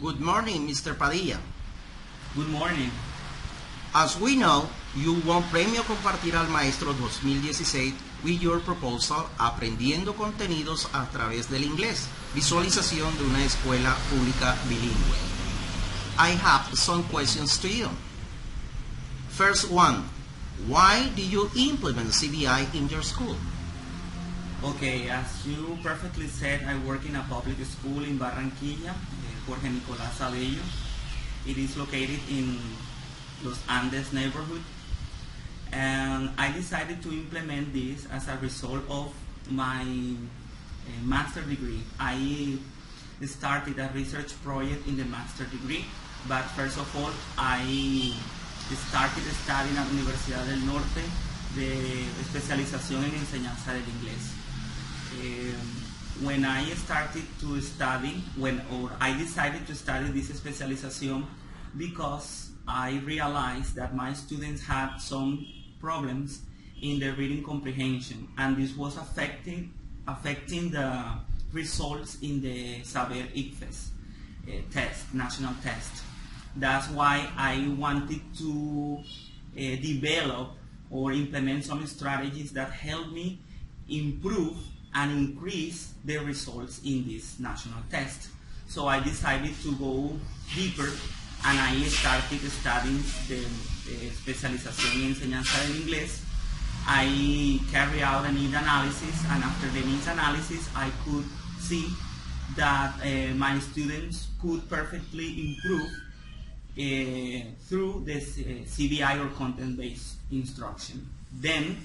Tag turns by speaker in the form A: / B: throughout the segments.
A: Good morning, Mr. Padilla.
B: Good morning.
A: As we know, you won Premio Compartir al Maestro 2016 with your proposal Aprendiendo Contenidos a través del inglés, visualización de una escuela pública bilingüe. I have some questions to you. First one, why do you implement CBI in your school?
B: Okay, as you perfectly said, I work in a public school in Barranquilla, Jorge Nicolás Abello. It is located in Los Andes neighborhood, and I decided to implement this as a result of my master degree. I started a research project in the master degree, but first of all, I started studying at Universidad del Norte de especialización en enseñanza del inglés. When I started to study, I decided to study this specialization because I realized that my students had some problems in their reading comprehension, and this was affecting the results in the Saber ICFES test, national test. That's why I wanted to develop or implement some strategies that help me improve and increase the results in this national test. So I decided to go deeper, and I started studying the especialización en enseñanza del inglés. I carried out a need analysis, and after the needs analysis, I could see that my students could perfectly improve through this CBI or content-based instruction. Then,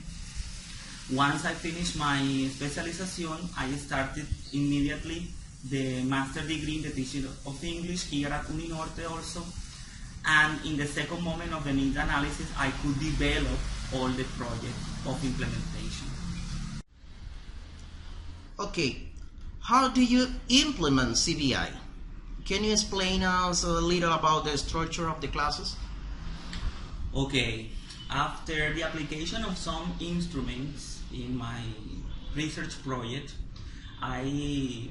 B: once I finished my specialization, I started immediately the master degree in the teaching of English here at Uninorte also. And in the second moment of the needs analysis, I could develop all the project of implementation.
A: Okay, how do you implement CBI? Can you explain us a little about the structure of the classes?
B: Okay, after the application of some instruments in my research project, I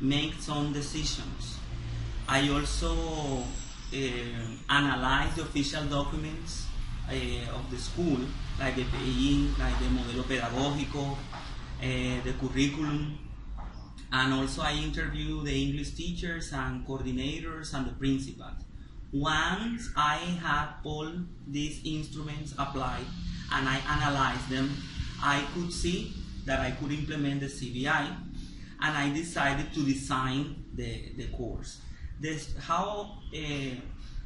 B: make some decisions. I also analyze the official documents of the school, like the PI, like the modelo pedagógico, the curriculum, and also I interview the English teachers and coordinators and the principals. Once I had all these instruments applied and I analyzed them, I could see that I could implement the CBI, and I decided to design the course. How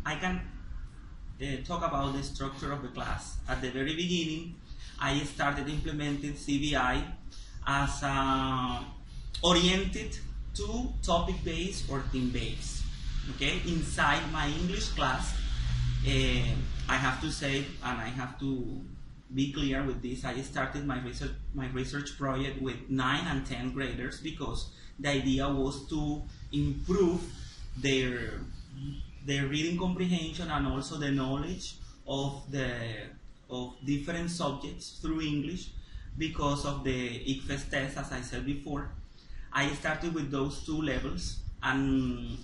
B: I can talk about the structure of the class. At the very beginning, I started implementing CBI as oriented to topic-based or theme-based. Okay, inside my English class, I have to say, and I have to be clear with this, I started my research project with 9 and 10 graders because the idea was to improve their reading comprehension and also the knowledge of different subjects through English because of the ICFES test, as I said before. I started with those two levels, and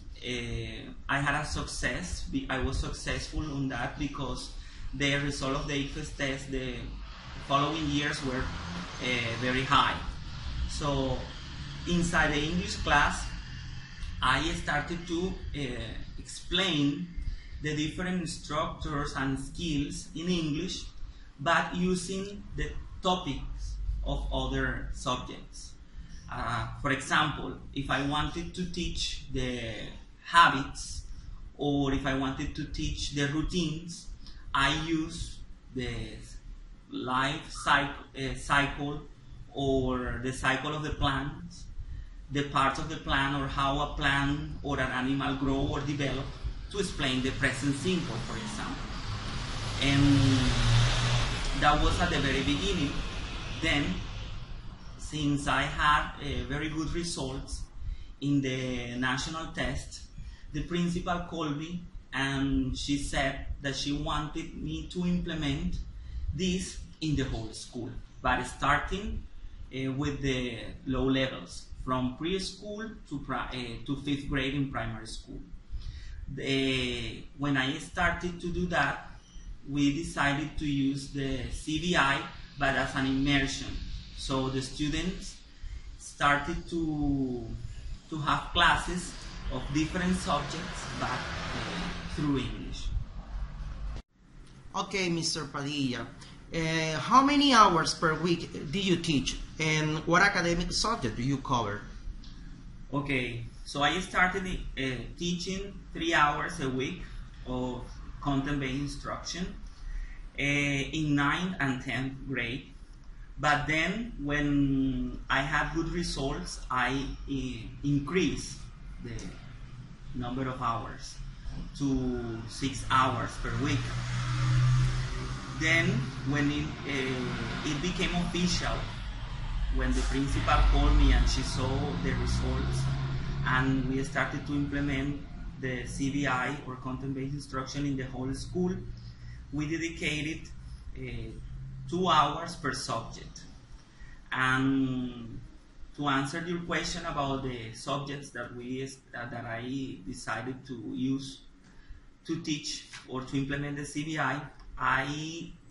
B: I had a success. I was successful on that because the result of the ICFES test the following years were very high. So inside the English class, I started to explain the different structures and skills in English, but using the topics of other subjects. For example, if I wanted to teach the habits, or if I wanted to teach the routines, I use the life cycle or the cycle of the plants, the parts of the plant, or how a plant or an animal grow or develop, to explain the present simple, for example. And that was at the very beginning. Then, since I had very good results in the national test, the principal called me and she said that she wanted me to implement this in the whole school, but starting with the low levels, from preschool to 5th grade in primary school. When I started to do that, we decided to use the CBI, but as an immersion. So the students started to have classes of different subjects, but through English.
A: Okay, Mr. Padilla. How many hours per week do you teach, and what academic subject do you cover?
B: Okay, so I started teaching 3 hours a week of content-based instruction in 9th and 10th grade. But then when I had good results, I increased the number of hours to 6 hours per week. Then when it became official, when the principal called me and she saw the results, and we started to implement the CBI, or content-based instruction, in the whole school, we dedicated 2 hours per subject. And to answer your question about the subjects that I decided to use to teach or to implement the CBI,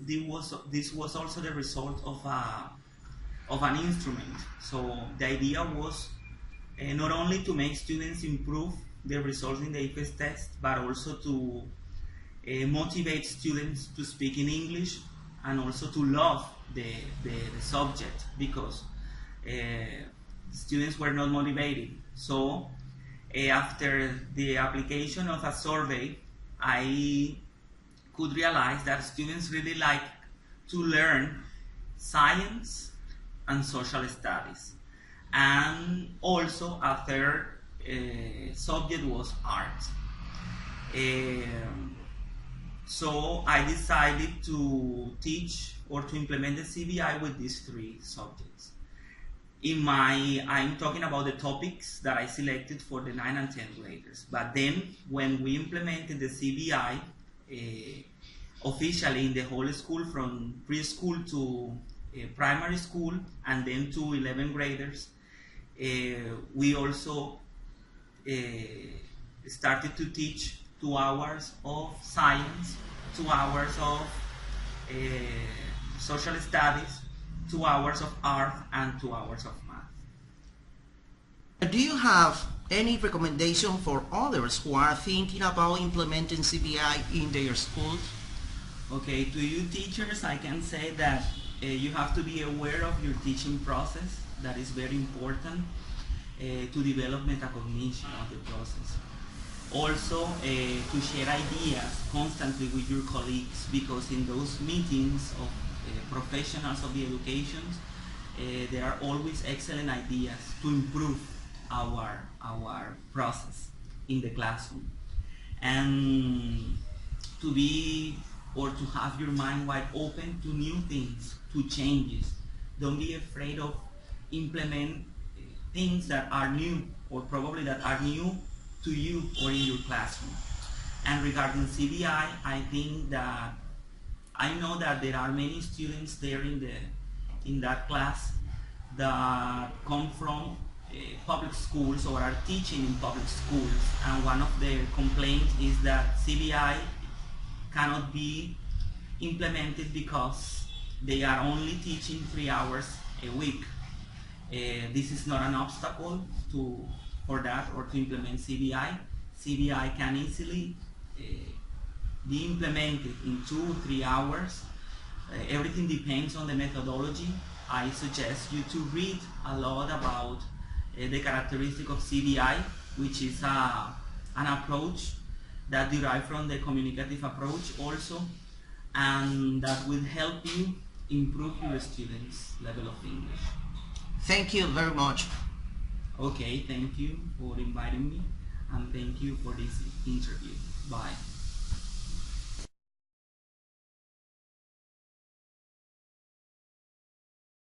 B: this was also the result of an instrument. So the idea was not only to make students improve their results in the IFES test, but also to motivate students to speak in English, and also to love the subject, because students were not motivated. So after the application of a survey, I could realize that students really like to learn science and social studies. And also a third subject was art. So I decided to teach or to implement the CBI with these 3 subjects. I'm talking about the topics that I selected for the 9th and 10th graders. But then when we implemented the CBI officially in the whole school, from preschool to primary school, and then to 11th graders, we also started to teach 2 hours of science, 2 hours of social studies, 2 hours of art, and 2 hours of math.
A: Do you have any recommendation for others who are thinking about implementing CBI in their schools?
B: Okay, to you teachers, I can say that you have to be aware of your teaching process. That is very important to develop metacognition of the process. Also, to share ideas constantly with your colleagues, because in those meetings of professionals of the education, there are always excellent ideas to improve our process in the classroom. And to be, or to have your mind wide open to new things, to changes. Don't be afraid of implement things that are new, or probably that are new to you or in your classroom. And regarding CBI, I think that I know that there are many students there in that class that come from public schools or are teaching in public schools, and one of their complaints is that CBI cannot be implemented because they are only teaching 3 hours a week. This is not an obstacle for that, or to implement CBI. CBI can easily be implemented in 2-3 hours. Everything depends on the methodology. I suggest you to read a lot about the characteristic of CBI, which is an approach that derives from the communicative approach also, and that will help you improve your students' level of English.
A: Thank you very much.
B: Okay, thank you for inviting me, and thank you for this interview. Bye.